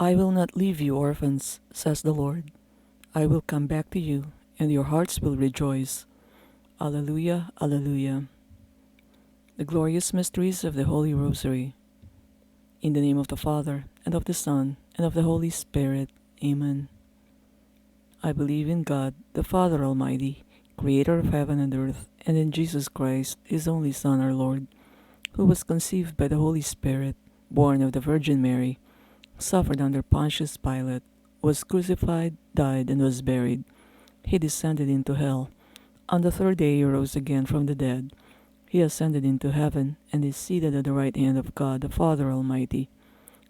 I will not leave you orphans, says the Lord. I will come back to you, and your hearts will rejoice. Alleluia, Alleluia. The glorious mysteries of the Holy Rosary. In the name of the Father, and of the Son, and of the Holy Spirit. Amen. I believe in God, the Father Almighty, creator of heaven and earth, and in Jesus Christ, his only Son, our Lord, who was conceived by the Holy Spirit, born of the Virgin Mary, suffered under Pontius Pilate, was crucified, died, and was buried. He descended into hell. On the third day he rose again from the dead. He ascended into heaven, and is seated at the right hand of God the Father Almighty.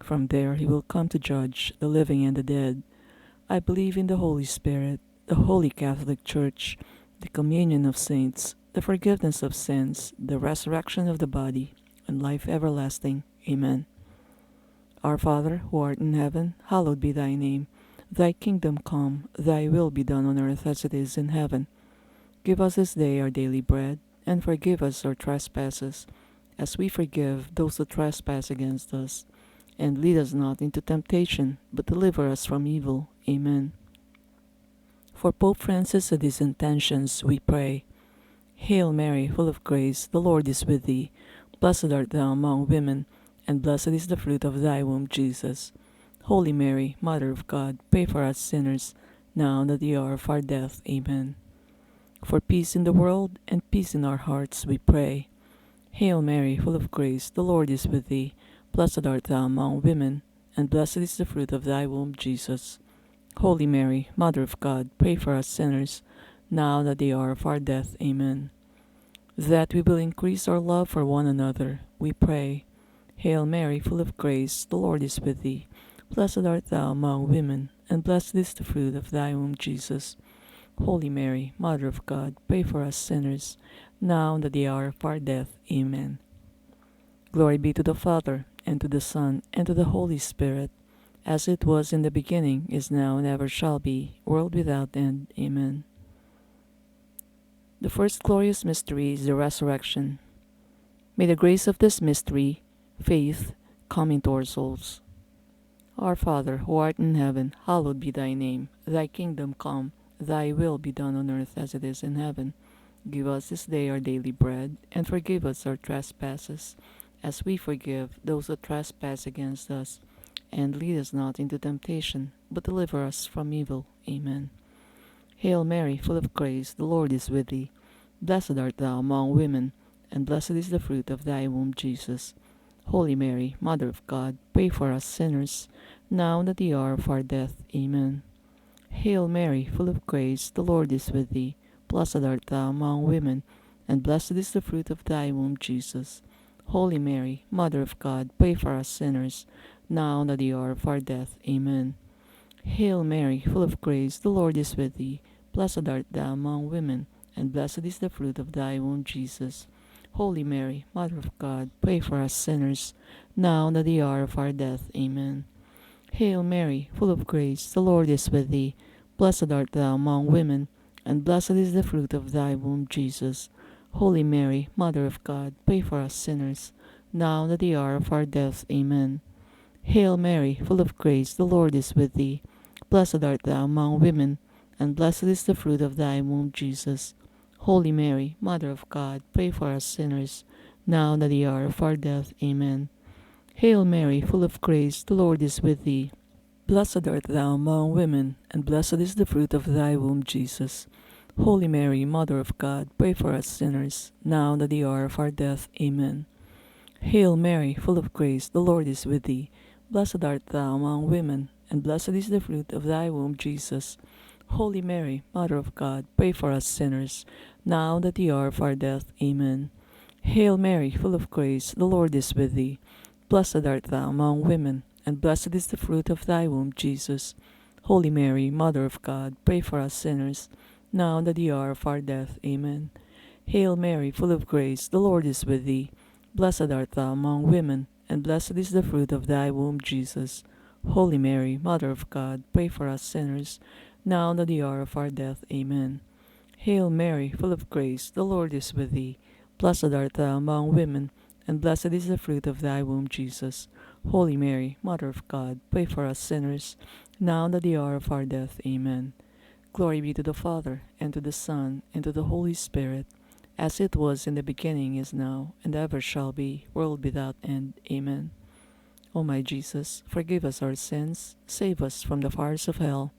From there he will come to judge the living and the dead. I believe in the Holy Spirit, the Holy Catholic Church, the communion of saints, the forgiveness of sins, the resurrection of the body, and life everlasting. Amen. Our Father, who art in heaven, hallowed be thy name. Thy kingdom come, thy will be done on earth as it is in heaven. Give us this day our daily bread, and forgive us our trespasses, as we forgive those who trespass against us. And lead us not into temptation, but deliver us from evil. Amen. For Pope Francis and his intentions, we pray. Hail Mary, full of grace, the Lord is with thee. Blessed art thou among women, and blessed is the fruit of thy womb, Jesus. Holy Mary, Mother of God, pray for us sinners, now and at the hour of our death. Amen. For peace in the world and peace in our hearts, we pray. Hail Mary, full of grace, the Lord is with thee. Blessed art thou among women, and blessed is the fruit of thy womb, Jesus. Holy Mary, Mother of God, pray for us sinners, now and at the hour of our death. Amen. That we will increase our love for one another, we pray. Hail Mary, full of grace, the Lord is with thee. Blessed art thou among women, and blessed is the fruit of thy womb, Jesus. Holy Mary, Mother of God, pray for us sinners, now and at the hour of our death. Amen. Glory be to the Father, and to the Son, and to the Holy Spirit, as it was in the beginning, is now, and ever shall be, world without end. Amen. The first glorious mystery is the Resurrection. May the grace of this mystery, faith, come into our souls. Our Father, who art in heaven, hallowed be thy name. Thy kingdom come, thy will be done on earth as it is in heaven. Give us this day our daily bread, and forgive us our trespasses, as we forgive those who trespass against us. And lead us not into temptation, but deliver us from evil. Amen. Hail Mary, full of grace, the Lord is with thee. Blessed art thou among women, and blessed is the fruit of thy womb, Jesus. Holy Mary, Mother of God, pray for us sinners, now and at the hour of our death. Amen. Hail Mary, full of grace, the Lord is with thee. Blessed art thou among women, and blessed is the fruit of thy womb, Jesus. Holy Mary, Mother of God, pray for us sinners, now and at the hour of our death. Amen. Hail Mary, full of grace, the Lord is with thee. Blessed art thou among women, and blessed is the fruit of thy womb, Jesus. Holy Mary, Mother of God, pray for us sinners, now and at the hour of our death. Amen. Hail Mary, full of grace, the Lord is with thee. Blessed art thou among women, and blessed is the fruit of thy womb, Jesus. Holy Mary, Mother of God, pray for us sinners, now and at the hour of our death. Amen. Hail Mary, full of grace, the Lord is with thee. Blessed art thou among women, and blessed is the fruit of thy womb, Jesus. Holy Mary, Mother of God, pray for us sinners, now and at the hour of our death. Amen. Hail Mary, full of grace, the Lord is with thee. Blessed art thou among women, and blessed is the fruit of thy womb, Jesus. Holy Mary, Mother of God, pray for us sinners, now and at the hour of our death. Amen. Hail Mary, full of grace, the Lord is with thee. Blessed art thou among women, and blessed is the fruit of thy womb, Jesus. Holy Mary, Mother of God, pray for us sinners, now and at the hour of our death. Amen. Hail Mary, full of grace, the Lord is with thee. Blessed art thou among women, and blessed is the fruit of thy womb, Jesus. Holy Mary, Mother of God, pray for us sinners, now and at the hour of our death. Amen. Hail Mary, full of grace, the Lord is with thee. Blessed art thou among women, and blessed is the fruit of thy womb, Jesus. Holy Mary, Mother of God, pray for us sinners, now and at the hour of our death. Amen. Hail Mary, full of grace, the Lord is with thee. Blessed art thou among women, and blessed is the fruit of thy womb, Jesus. Holy Mary, Mother of God, pray for us sinners, now and at the hour of our death. Amen. Glory be to the Father, and to the Son, and to the Holy Spirit, as it was in the beginning, is now, and ever shall be, world without end. Amen. O my Jesus, forgive us our sins, save us from the fires of hell,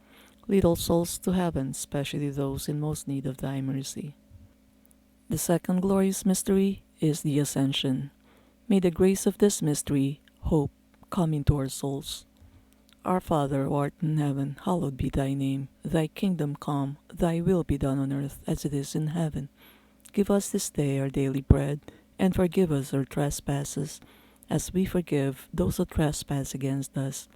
lead all souls to heaven, especially those in most need of thy mercy. The second glorious mystery is the Ascension. May the grace of this mystery, hope, come into our souls. Our Father, who art in heaven, hallowed be thy name. Thy kingdom come, thy will be done on earth as it is in heaven. Give us this day our daily bread, and forgive us our trespasses, as we forgive those who trespass against us.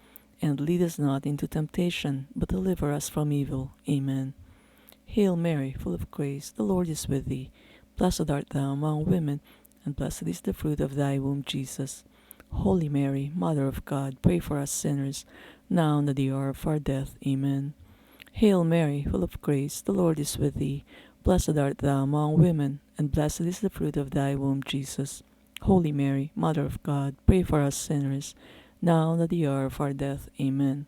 And lead us not into temptation, but deliver us from evil. Amen. Hail Mary, full of grace, the Lord is with thee. Blessed art thou among women, and blessed is the fruit of thy womb, Jesus. Holy Mary, Mother of God, pray for us sinners, now and at the hour of our death. Amen. Hail Mary, full of grace, the Lord is with thee. Blessed art thou among women, and blessed is the fruit of thy womb, Jesus. Holy Mary, Mother of God, pray for us sinners, now and at the hour of our death. Amen.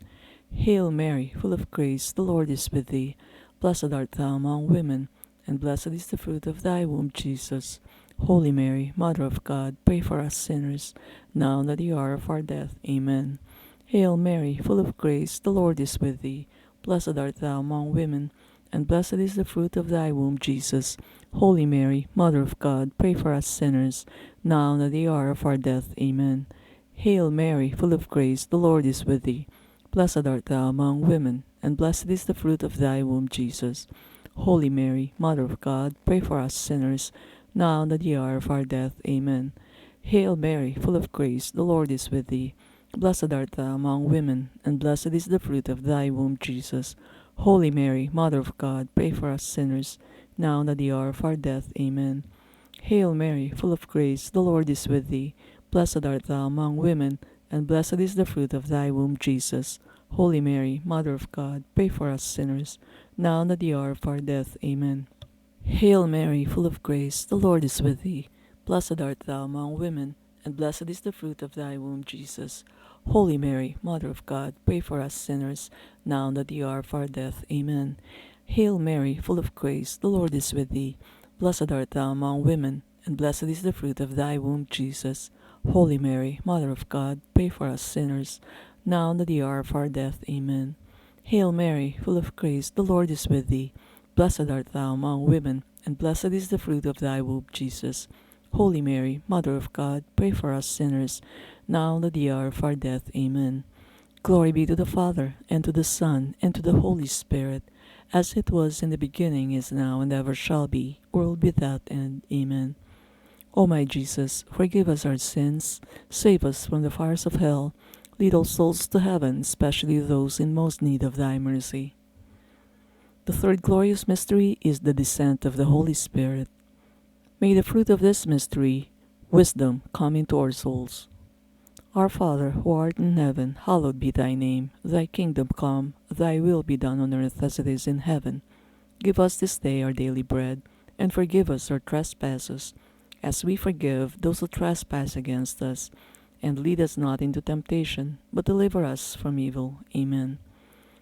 Hail Mary, full of grace, the Lord is with thee. Blessed art thou among women, and blessed is the fruit of thy womb, Jesus. Holy Mary, Mother of God, pray for us sinners, now and at the hour of our death. Amen. Hail Mary, full of grace, the Lord is with thee. Blessed art thou among women, and blessed is the fruit of thy womb, Jesus. Holy Mary, Mother of God, pray for us sinners, now and at the hour of our death. Amen. Hail Mary, full of grace, the Lord is with thee. Blessed art thou among women, and blessed is the fruit of thy womb, Jesus. Holy Mary, Mother of God, pray for us sinners, now and at the hour of our death. Amen. Hail Mary, full of grace, the Lord is with thee. Blessed art thou among women, and blessed is the fruit of thy womb, Jesus. Holy Mary, Mother of God, pray for us sinners, now and at the hour of our death. Amen. Hail Mary, full of grace, the Lord is with thee. Blessed art thou among women, and blessed is the fruit of thy womb, Jesus. Holy Mary, Mother of God, pray for us sinners, now and at the hour of our death. Amen. Hail Mary, full of grace, the Lord is with thee. Blessed art thou among women, and blessed is the fruit of thy womb, Jesus. Holy Mary, Mother of God, pray for us sinners, now and at the hour of our death. Amen. Hail Mary, full of grace, the Lord is with thee. Blessed art thou among women, and blessed is the fruit of thy womb, Jesus. Holy Mary, Mother of God, pray for us sinners, now and at the hour of our death. Amen. Hail Mary, full of grace, the Lord is with thee. Blessed art thou among women, and blessed is the fruit of thy womb, Jesus. Holy Mary, Mother of God, pray for us sinners, now and at the hour of our death. Amen. Glory be to the Father, and to the Son, and to the Holy Spirit, as it was in the beginning, is now, and ever shall be, world without end. Amen. O my Jesus, forgive us our sins, save us from the fires of hell, lead all souls to heaven, especially those in most need of thy mercy. The third glorious mystery is the descent of the Holy Spirit. May the fruit of this mystery, wisdom, come into our souls. Our Father, who art in heaven, hallowed be thy name. Thy kingdom come, thy will be done on earth as it is in heaven. Give us this day our daily bread, and forgive us our trespasses, as we forgive those who trespass against us. And lead us not into temptation, but deliver us from evil. Amen.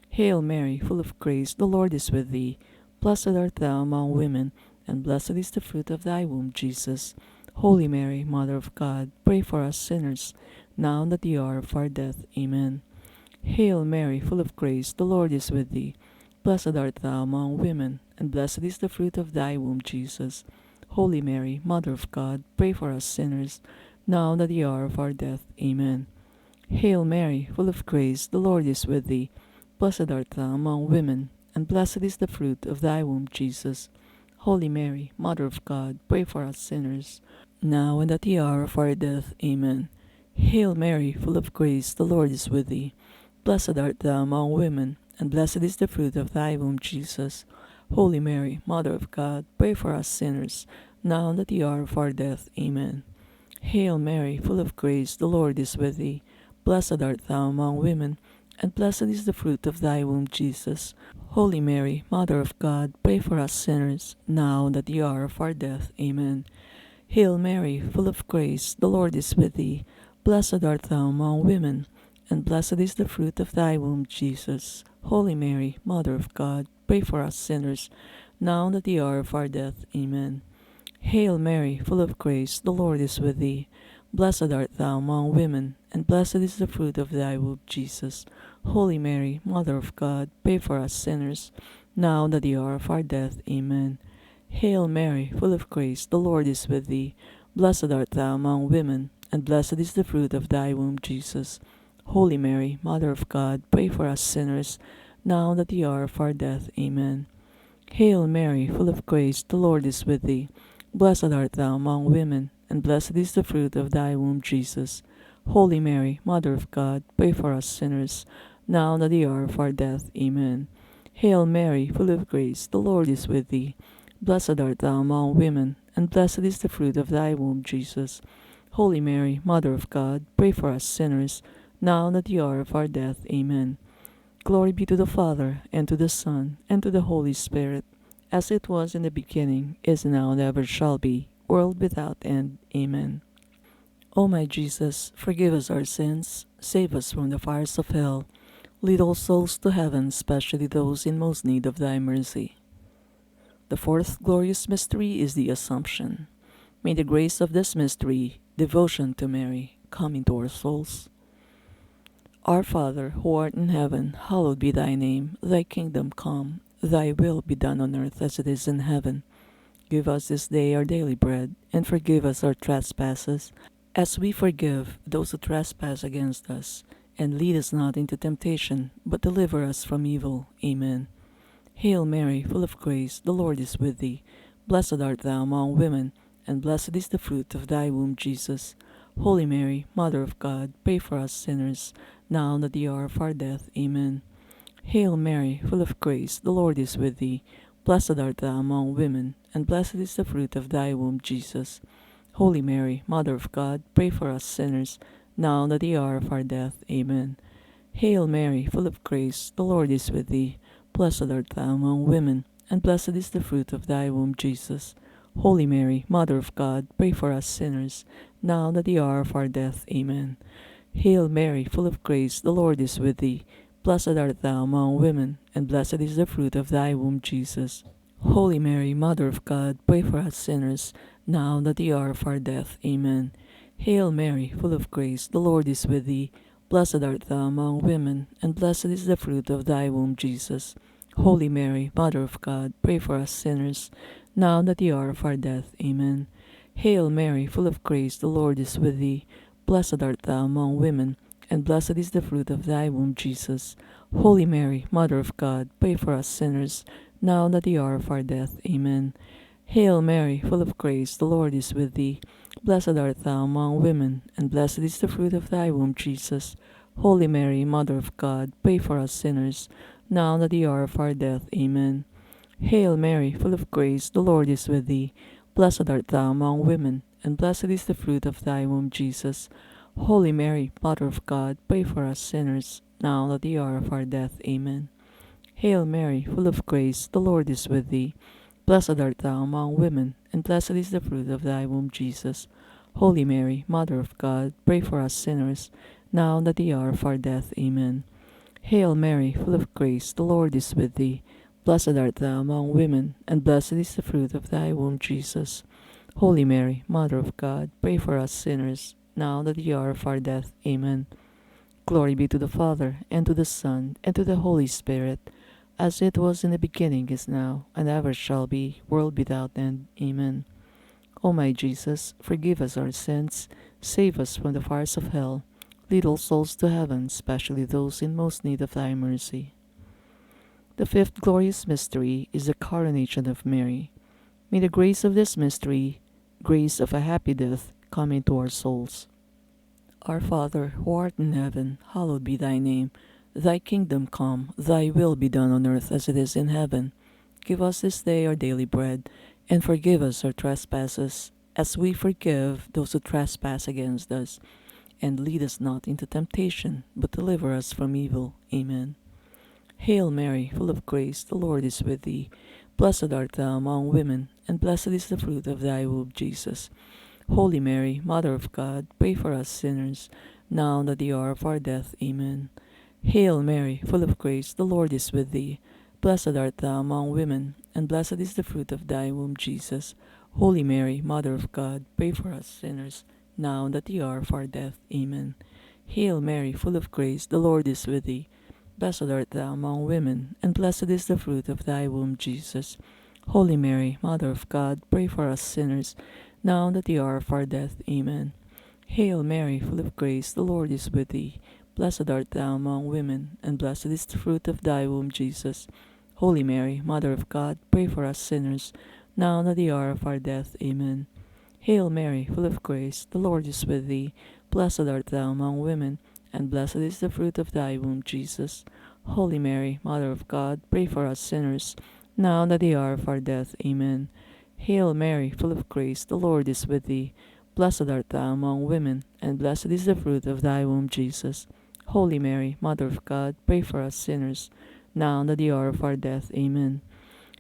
Hail Mary, full of grace, the Lord is with thee. Blessed art thou among women, and blessed is the fruit of thy womb, Jesus. Holy Mary, Mother of God, pray for us sinners, now and at the hour of our death. Amen. Hail Mary, full of grace, the Lord is with thee. Blessed art thou among women, and blessed is the fruit of thy womb, Jesus. Holy Mary, Mother of God, pray for us sinners, now and at the hour of our death. Amen. Hail Mary, full of grace, the Lord is with thee. Blessed art thou among women, and blessed is the fruit of thy womb, Jesus. Holy Mary, Mother of God, pray for us sinners, now and at the hour of our death. Amen. Hail Mary, full of grace, the Lord is with thee. Blessed art thou among women, and blessed is the fruit of thy womb, Jesus. Holy Mary, Mother of God, pray for us sinners, now and at the hour of our death. Amen. Hail Mary, full of grace, the Lord is with thee. Blessed art thou among women, and blessed is the fruit of thy womb, Jesus. Holy Mary, Mother of God, pray for us sinners, now and at the hour of our death. Amen. Hail Mary, full of grace, the Lord is with thee. Blessed art thou among women, and blessed is the fruit of thy womb, Jesus. Holy Mary, Mother of God, pray for us sinners, now and at the hour of our death. Amen. Hail Mary, full of grace, the Lord is with thee. Blessed art thou among women, and blessed is the fruit of thy womb, Jesus. Holy Mary, Mother of God, pray for us sinners, now and at the hour of our death. Amen. Hail Mary, full of grace, the Lord is with thee. Blessed art thou among women, and blessed is the fruit of thy womb, Jesus. Holy Mary, Mother of God, pray for us sinners, now and at the hour of our death. Amen. Hail Mary, full of grace, the Lord is with thee. Blessed art thou among women, and blessed is the fruit of thy womb, Jesus. Holy Mary, Mother of God, pray for us sinners, now and at the hour of our death. Amen. Hail Mary, full of grace, the Lord is with thee. Blessed art thou among women, and blessed is the fruit of thy womb, Jesus. Holy Mary, Mother of God, pray for us sinners, now and at the hour of our death. Amen. Glory be to the Father, and to the Son, and to the Holy Spirit, as it was in the beginning, is now, and ever shall be, world without end. Amen. O my Jesus, forgive us our sins, save us from the fires of hell, lead all souls to heaven, especially those in most need of thy mercy. The fourth glorious mystery is the Assumption. May the grace of this mystery, devotion to Mary, come into our souls. Our Father, who art in heaven, hallowed be thy name. Thy kingdom come, thy will be done on earth as it is in heaven. Give us this day our daily bread, and forgive us our trespasses, as we forgive those who trespass against us. And lead us not into temptation, but deliver us from evil. Amen. Hail Mary, full of grace, the Lord is with thee. Blessed art thou among women, and blessed is the fruit of thy womb, Jesus. Holy Mary, Mother of God, pray for us sinners, now and at the hour of our death. Amen. Hail Mary, full of grace, the Lord is with thee. Blessed art thou among women, and blessed is the fruit of thy womb, Jesus. Holy Mary, Mother of God, pray for us sinners, now and at the hour of our death. Amen. Hail Mary, full of grace, the Lord is with thee. Blessed art thou among women, and blessed is the fruit of thy womb, Jesus. Holy Mary, Mother of God, pray for us sinners, now and at the hour of our death. Amen. Hail Mary, full of grace, the Lord is with thee. Blessed art thou among women, and blessed is the fruit of thy womb, Jesus. Holy Mary, Mother of God, pray for us sinners, now and at the hour of our death. Amen. Hail Mary, full of grace, the Lord is with thee. Blessed art thou among women, and blessed is the fruit of thy womb, Jesus. Holy Mary, Mother of God, pray for us sinners, now and at the hour of our death. Amen. Hail Mary, full of grace, the Lord is with thee. Blessed art thou among women, and blessed is the fruit of thy womb, Jesus. Holy Mary, Mother of God, pray for us sinners, now and at the hour of our death. Amen. Hail Mary, full of grace, the Lord is with thee. Blessed art thou among women, and blessed is the fruit of thy womb, Jesus. Holy Mary, Mother of God, pray for us sinners, now and at the hour of our death. Amen. Hail Mary, full of grace, the Lord is with thee. Blessed art thou among women, and blessed is the fruit of thy womb, Jesus. Holy Mary, Mother of God, pray for us sinners, now and at the hour of our death. Amen. Hail Mary, full of grace, the Lord is with thee. Blessed art thou among women, and blessed is the fruit of thy womb, Jesus. Holy Mary, Mother of God, pray for us sinners, now and at the hour of our death. Amen. Hail Mary, full of grace, the Lord is with thee. Blessed art thou among women, and blessed is the fruit of thy womb, Jesus. Holy Mary, Mother of God, pray for us sinners, now and at the hour of our death. Amen. Glory be to the Father, and to the Son, and to the Holy Spirit, as it was in the beginning, is now, and ever shall be, world without end. Amen. O my Jesus, forgive us our sins, save us from the fires of hell, lead all souls to heaven, especially those in most need of thy mercy. The fifth glorious mystery is the coronation of Mary. May the grace of this mystery, grace of a happy death, come into our souls. Our Father, who art in heaven, hallowed be thy name. Thy kingdom come, thy will be done on earth as it is in heaven. Give us this day our daily bread, and forgive us our trespasses, as we forgive those who trespass against us. And lead us not into temptation, but deliver us from evil. Amen. Hail Mary, full of grace, the Lord is with thee. Blessed art thou among women, and blessed is the fruit of thy womb, Jesus. Holy Mary, Mother of God, pray for us sinners, now and at the hour of our death. Amen. Hail Mary, full of grace, the Lord is with thee. Blessed art thou among women, and blessed is the fruit of thy womb, Jesus. Holy Mary, Mother of God, pray for us sinners, now and at the hour of our death. Amen. Hail Mary, full of grace, the Lord is with thee. Blessed art thou among women, and blessed is the fruit of thy womb, Jesus. Holy Mary, Mother of God, pray for us sinners, now and at the hour of our death. Amen. Hail Mary, full of grace, the Lord is with thee. Blessed art thou among women, and blessed is the fruit of thy womb, Jesus. Holy Mary, Mother of God, pray for us sinners, now and at the hour of our death. Amen. Hail Mary, full of grace, the Lord is with thee. Blessed art thou among women, and blessed is the fruit of thy womb, Jesus. Holy Mary, Mother of God, pray for us sinners, now and at the hour of our death. Amen. Hail Mary, full of grace, the Lord is with thee. Blessed art thou among women, and blessed is the fruit of thy womb, Jesus. Holy Mary, Mother of God, pray for us sinners, now and at the hour of our death. Amen.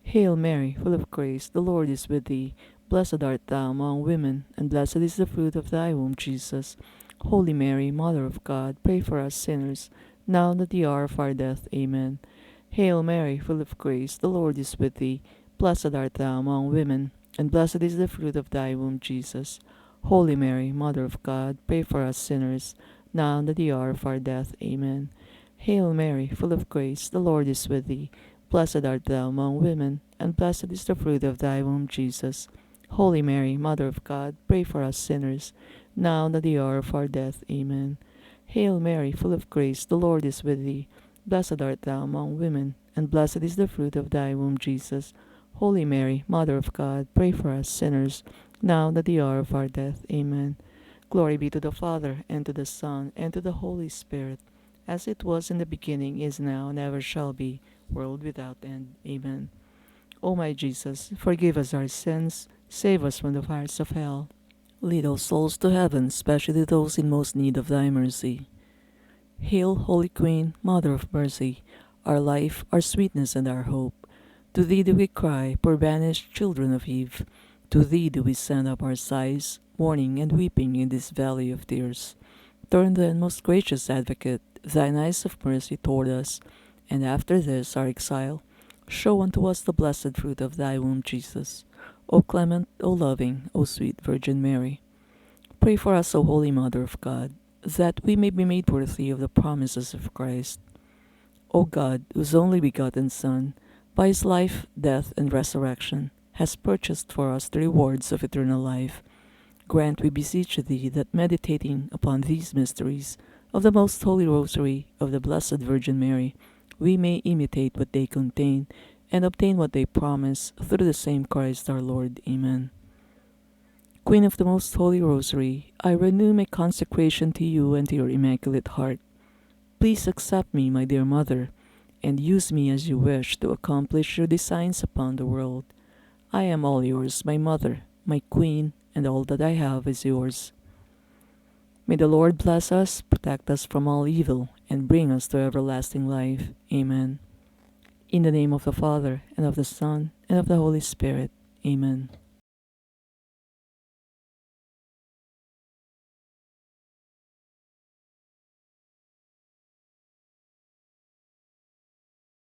Hail Mary, full of grace, the Lord is with thee. Blessed art thou among women, and blessed is the fruit of thy womb, Jesus. Holy Mary, Mother of God, pray for us sinners, now and at the hour of our death. Amen. Hail Mary, full of grace, the Lord is with thee. Blessed art thou among women, and blessed is the fruit of thy womb, Jesus. Holy Mary, Mother of God, pray for us sinners, now and at the hour of our death. Amen. Hail Mary, full of grace, the Lord is with thee. Blessed art thou among women, and blessed is the fruit of thy womb, Jesus. Holy Mary, Mother of God, pray for us sinners, now and at the hour of our death. Amen. Hail Mary, full of grace, the Lord is with thee. Blessed art thou among women, and blessed is the fruit of thy womb, Jesus. Holy Mary, Mother of God, pray for us sinners, now and at the hour of our death. Amen. Glory be to the Father, and to the Son, and to the Holy Spirit, as it was in the beginning, is now, and ever shall be, world without end. Amen. O my Jesus, forgive us our sins, save us from the fires of hell. Lead all souls to heaven, especially those in most need of thy mercy. Hail, Holy Queen, Mother of Mercy, our life, our sweetness, and our hope. To thee do we cry, poor banished children of Eve. To thee do we send up our sighs, mourning and weeping in this valley of tears. Turn then, most gracious Advocate, thine eyes of mercy toward us, and after this our exile, show unto us the blessed fruit of thy womb, Jesus. O clement, O loving, O sweet Virgin Mary, pray for us, O Holy Mother of God, that we may be made worthy of the promises of Christ. O God, whose only begotten Son, by his life, death, and resurrection, has purchased for us the rewards of eternal life, grant, we beseech thee, that meditating upon these mysteries of the most Holy Rosary of the Blessed Virgin Mary, we may imitate what they contain, and obtain what they promise, through the same Christ our Lord. Amen. Queen of the Most Holy Rosary, I renew my consecration to you and to your Immaculate Heart. Please accept me, my dear Mother, and use me as you wish to accomplish your designs upon the world. I am all yours, my Mother, my Queen, and all that I have is yours. May the Lord bless us, protect us from all evil, and bring us to everlasting life. Amen. In the name of the Father, and of the Son, and of the Holy Spirit. Amen.